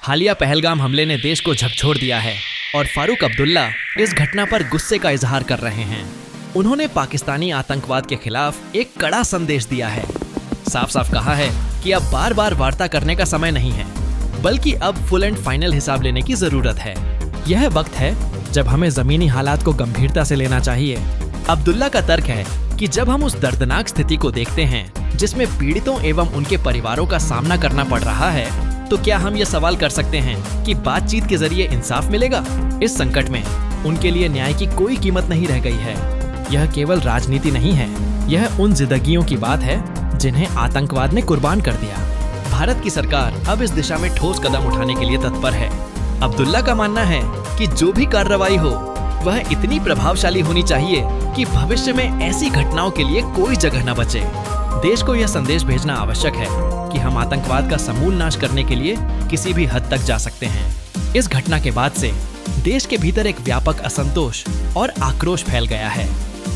हालिया पहलगाम हमले ने देश को झकझोर दिया है और फारूक अब्दुल्ला इस घटना पर गुस्से का इजहार कर रहे हैं। उन्होंने पाकिस्तानी आतंकवाद के खिलाफ एक कड़ा संदेश दिया है। साफ साफ कहा है कि अब बार बार वार्ता करने का समय नहीं है, बल्कि अब फुल एंड फाइनल हिसाब लेने की जरूरत है। यह वक्त है जब हमें जमीनी हालात को गंभीरता से लेना चाहिए। अब्दुल्ला का तर्क है कि जब हम उस दर्दनाक स्थिति को देखते हैं जिसमें पीड़ितों एवं उनके परिवारों का सामना करना पड़ रहा है, तो क्या हम ये सवाल कर सकते हैं कि बातचीत के जरिए इंसाफ मिलेगा? इस संकट में उनके लिए न्याय की कोई कीमत नहीं रह गई है। यह केवल राजनीति नहीं है, यह उन जिंदगियों की बात है जिन्हें आतंकवाद ने कुर्बान कर दिया। भारत की सरकार अब इस दिशा में ठोस कदम उठाने के लिए तत्पर है। अब्दुल्ला का मानना है कि जो भी कार्रवाई हो वह इतनी प्रभावशाली होनी चाहिए कि भविष्य में ऐसी घटनाओं के लिए कोई जगह न बचे। देश को यह संदेश भेजना आवश्यक है कि हम आतंकवाद का समूल नाश करने के लिए किसी भी हद तक जा सकते हैं। इस घटना के बाद से देश के भीतर एक व्यापक असंतोष और आक्रोश फैल गया है।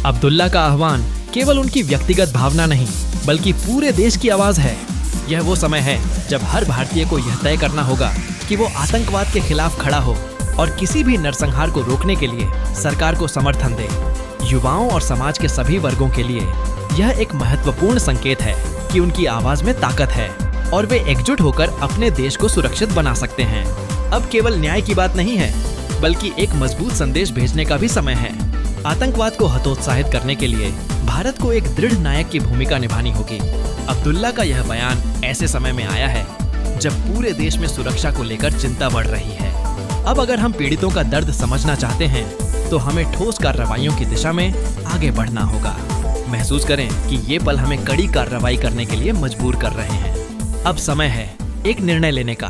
अब्दुल्ला का आह्वान केवल उनकी व्यक्तिगत भावना नहीं, बल्कि पूरे देश की आवाज है। यह वो समय है जब हर भारतीय को यह तय करना होगा कि वो आतंकवाद के खिलाफ खड़ा हो और किसी भी नरसंहार को रोकने के लिए सरकार को समर्थन दे। युवाओं और समाज के सभी वर्गों के लिए यह एक महत्वपूर्ण संकेत है कि उनकी आवाज में ताकत है और वे एकजुट होकर अपने देश को सुरक्षित बना सकते हैं। अब केवल न्याय की बात नहीं है, बल्कि एक मजबूत संदेश भेजने का भी समय है। आतंकवाद को हतोत्साहित करने के लिए भारत को एक दृढ़ नायक की भूमिका निभानी होगी। अब्दुल्ला का यह बयान ऐसे समय में आया है जब पूरे देश में सुरक्षा को लेकर चिंता बढ़ रही है। अब अगर हम पीड़ितों का दर्द समझना चाहते हैं तो हमें ठोस कार्रवाइयों की दिशा में आगे बढ़ना होगा। महसूस करें कि ये पल हमें कड़ी कार्रवाई करने के लिए मजबूर कर रहे हैं। अब समय है एक निर्णय लेने का।